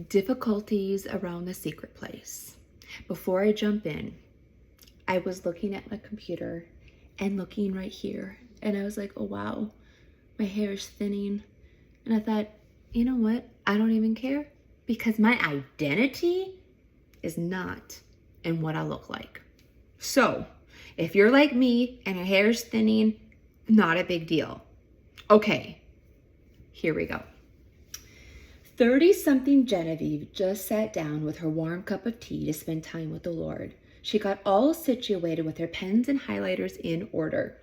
Difficulties around the secret place. Before I jump in, I was looking at my computer and looking right here, and I was like, oh wow, my hair is thinning. And I thought, you know what? I don't even care, because my identity is not in what I look like. So if you're like me and your hair is thinning, not a big deal. Okay, here we go. 30-something Genevieve just sat down with her warm cup of tea to spend time with the Lord. She got all situated with her pens and highlighters in order,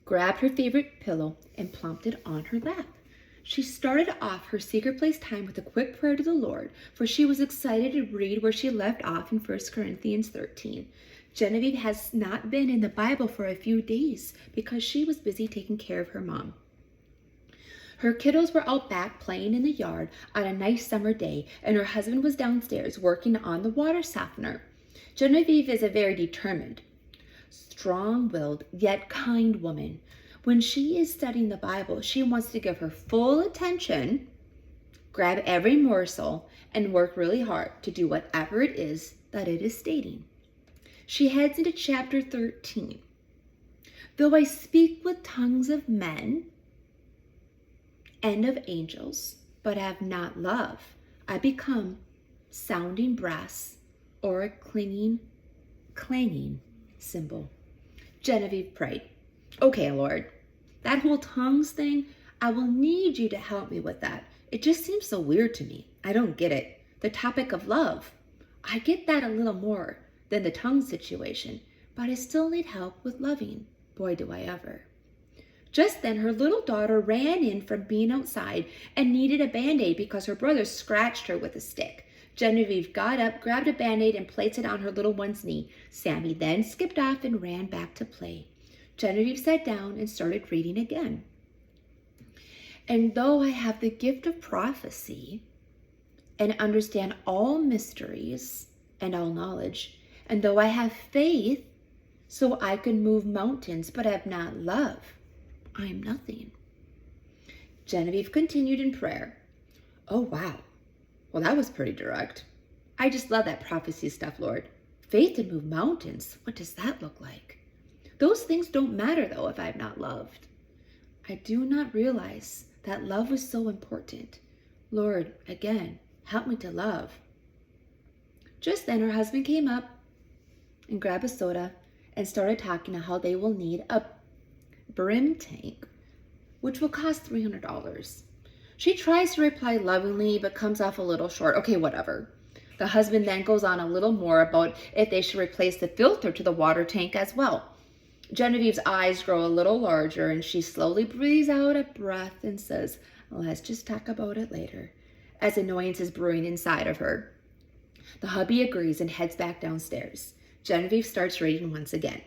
grabbed her favorite pillow, and plumped it on her lap. She started off her secret place time with a quick prayer to the Lord, for she was excited to read where she left off in 1 Corinthians 13. Genevieve has not been in the Bible for a few days because she was busy taking care of her mom. Her kiddos were out back playing in the yard on a nice summer day, and her husband was downstairs working on the water softener. Genevieve is a very determined, strong-willed, yet kind woman. When she is studying the Bible, she wants to give her full attention, grab every morsel, and work really hard to do whatever it is that it is stating. She heads into chapter 13. Though I speak with tongues of men and of angels, but have not love, I become sounding brass or a clanging cymbal. Genevieve prayed, okay, Lord, that whole tongues thing, I will need you to help me with that. It just seems so weird to me. I don't get it. The topic of love, I get that a little more than the tongue situation, but I still need help with loving. Boy, do I ever. Just then, her little daughter ran in from being outside and needed a Band-Aid because her brother scratched her with a stick. Genevieve got up, grabbed a Band-Aid, and placed it on her little one's knee. Sammy then skipped off and ran back to play. Genevieve sat down and started reading again. And though I have the gift of prophecy and understand all mysteries and all knowledge, and though I have faith so I can move mountains but have not love, I am nothing. Genevieve continued in prayer. Oh, wow. Well, that was pretty direct. I just love that prophecy stuff, Lord. Faith to move mountains. What does that look like? Those things don't matter, though, if I have not loved. I do not realize that love was so important. Lord, again, help me to love. Just then, her husband came up and grabbed a soda and started talking about how they will need a brim tank, which will cost $300. She tries to reply lovingly, but comes off a little short. Okay, whatever. The husband then goes on a little more about if they should replace the filter to the water tank as well. Genevieve's eyes grow a little larger, and she slowly breathes out a breath and says, let's just talk about it later, as annoyance is brewing inside of her. The hubby agrees and heads back downstairs. Genevieve starts reading once again.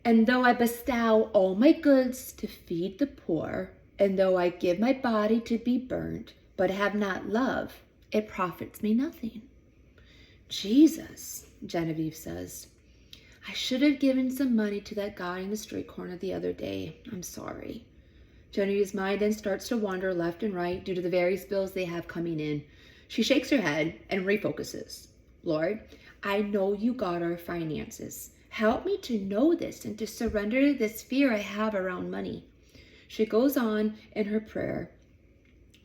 And though I bestow all my goods to feed the poor, and though I give my body to be burnt, but have not love, it profits me nothing. Jesus, Genevieve says, I should have given some money to that guy in the street corner the other day. I'm sorry. Genevieve's mind then starts to wander left and right due to the various bills they have coming in. She shakes her head and refocuses. Lord, I know you got our finances. Help me to know this and to surrender this fear I have around money. She goes on in her prayer.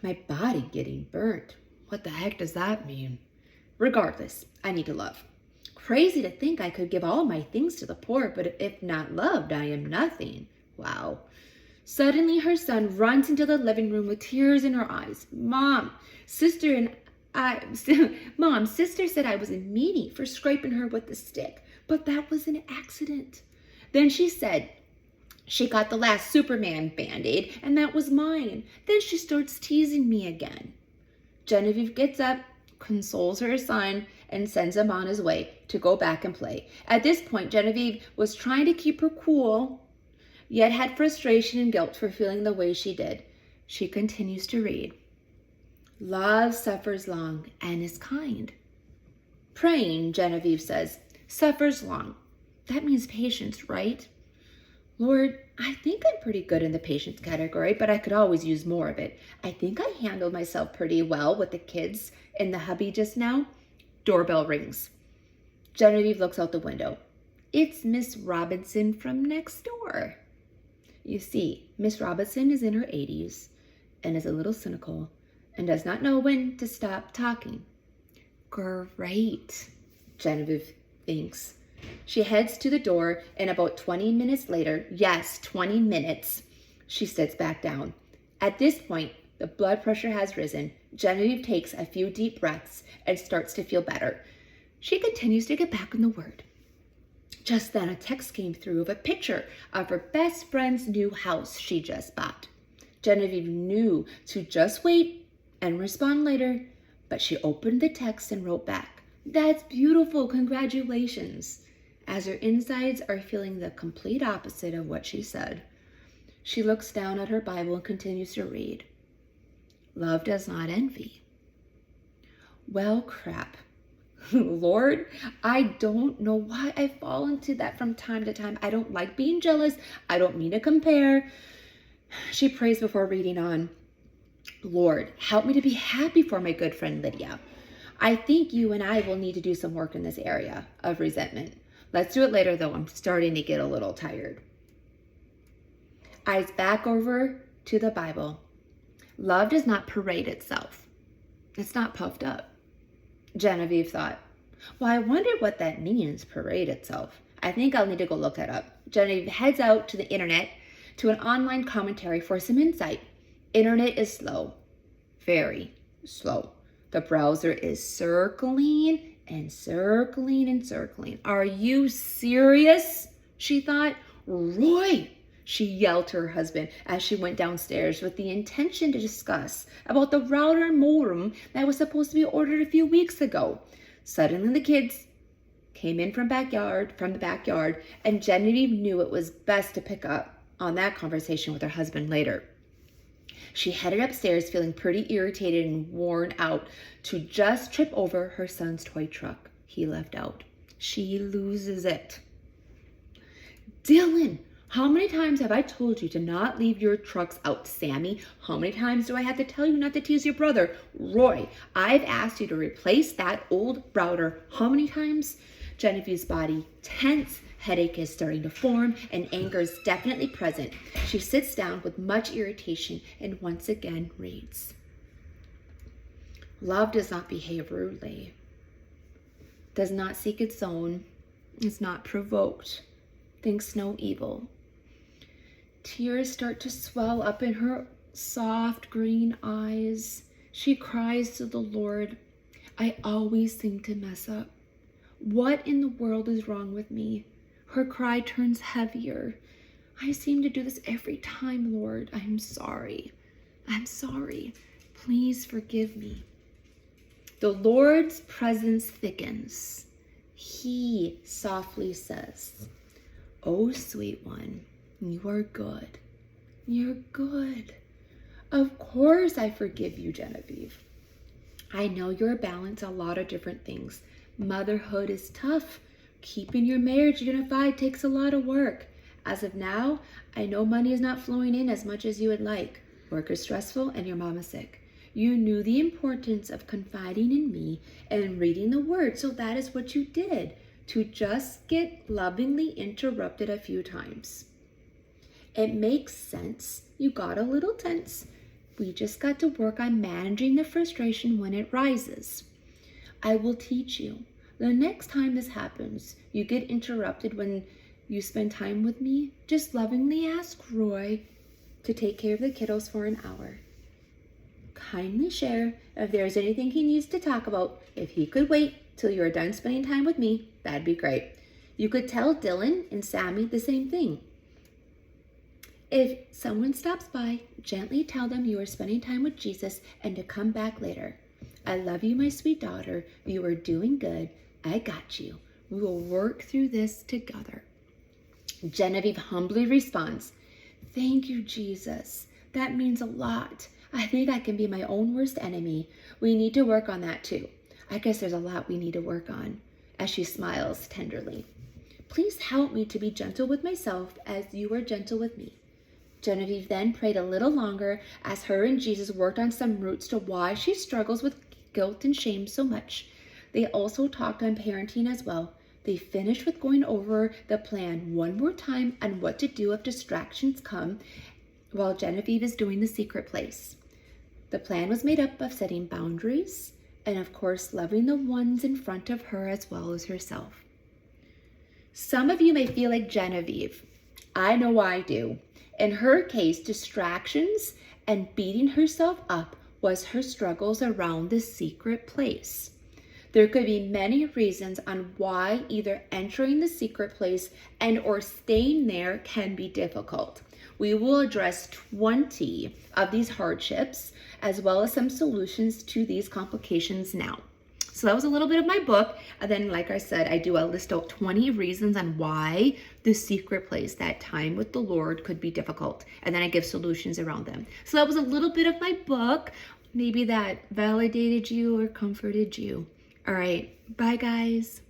My body getting burnt. What the heck does that mean? Regardless, I need to love. Crazy to think I could give all my things to the poor, but if not loved, I am nothing. Wow. Suddenly, her son runs into the living room with tears in her eyes. Mom, sister said I was a meanie for scraping her with the stick, but that was an accident. Then she said she got the last Superman Band-Aid, and that was mine. Then she starts teasing me again. Genevieve gets up, consoles her son, and sends him on his way to go back and play. At this point, Genevieve was trying to keep her cool, yet had frustration and guilt for feeling the way she did. She continues to read. Love suffers long and is kind. Praying, Genevieve says, suffers long. That means patience, right? Lord, I think I'm pretty good in the patience category, but I could always use more of it. I think I handled myself pretty well with the kids in the hubby just now. Doorbell rings. Genevieve looks out the window. It's Miss Robinson from next door. You see, Miss Robinson is in her 80s and is a little cynical and does not know when to stop talking. Great, Genevieve thinks. She heads to the door, and about 20 minutes later, yes, 20 minutes, she sits back down. At this point, the blood pressure has risen. Genevieve takes a few deep breaths and starts to feel better. She continues to get back in the Word. Just then, a text came through of a picture of her best friend's new house she just bought. Genevieve knew to just wait and respond later, but she opened the text and wrote back, "That's beautiful, congratulations," as her insides are feeling the complete opposite of what she said. She looks down at her Bible and continues to read. Love does not envy. Well, crap. Lord, I don't know why I fall into that from time to time. I don't like being jealous. I don't mean to compare. She prays before reading on. Lord, help me to be happy for my good friend Lydia. I think you and I will need to do some work in this area of resentment. Let's do it later, though. I'm starting to get a little tired. Eyes back over to the Bible. Love does not parade itself. It's not puffed up. Genevieve thought, well, I wonder what that means, parade itself. I think I'll need to go look that up. Genevieve heads out to the internet to an online commentary for some insight. Internet is slow, very slow. The browser is circling and circling and circling. Are you serious? She thought. Roy, she yelled to her husband as she went downstairs with the intention to discuss about the router and modem that was supposed to be ordered a few weeks ago. Suddenly the kids came in from the backyard, and Genevieve knew it was best to pick up on that conversation with her husband later. She headed upstairs feeling pretty irritated and worn out to just trip over her son's toy truck he left out. She loses it. Dylan, how many times have I told you to not leave your trucks out, Sammy? How many times do I have to tell you not to tease your brother? Roy, I've asked you to replace that old router. How many times? Genevieve's body tense. Headache is starting to form, and anger is definitely present. She sits down with much irritation and once again reads. Love does not behave rudely, does not seek its own, is not provoked, thinks no evil. Tears start to swell up in her soft green eyes. She cries to the Lord, I always seem to mess up. What in the world is wrong with me? Her cry turns heavier. I seem to do this every time, Lord. I'm sorry. I'm sorry. Please forgive me. The Lord's presence thickens. He softly says, Oh, sweet one, you are good. You're good. Of course I forgive you, Genevieve. I know you're balancing a lot of different things. Motherhood is tough. Keeping your marriage unified takes a lot of work. As of now, I know money is not flowing in as much as you would like. Work is stressful and your mom is sick. You knew the importance of confiding in me and reading the word, so that is what you did, to just get lovingly interrupted a few times. It makes sense. You got a little tense. We just got to work on managing the frustration when it rises. I will teach you. The next time this happens, you get interrupted when you spend time with me, just lovingly ask Roy to take care of the kiddos for an hour. Kindly share if there's anything he needs to talk about. If he could wait till you're done spending time with me, that'd be great. You could tell Dylan and Sammy the same thing. If someone stops by, gently tell them you are spending time with Jesus and to come back later. I love you, my sweet daughter. You are doing good. I got you. We will work through this together. Genevieve humbly responds, Thank you, Jesus. That means a lot. I think I can be my own worst enemy. We need to work on that too. I guess there's a lot we need to work on, as she smiles tenderly. Please help me to be gentle with myself as you are gentle with me. Genevieve then prayed a little longer as her and Jesus worked on some roots to why she struggles with guilt and shame so much. They also talked on parenting as well. They finished with going over the plan one more time on what to do if distractions come while Genevieve is doing the secret place. The plan was made up of setting boundaries and, of course, loving the ones in front of her as well as herself. Some of you may feel like Genevieve. I know I do. In her case, distractions and beating herself up was her struggles around the secret place. There could be many reasons on why either entering the secret place and or staying there can be difficult. We will address 20 of these hardships as well as some solutions to these complications now. So that was a little bit of my book. And then, like I said, I do a list out 20 reasons on why the secret place, that time with the Lord, could be difficult. And then I give solutions around them. So that was a little bit of my book. Maybe that validated you or comforted you. All right. Bye, guys.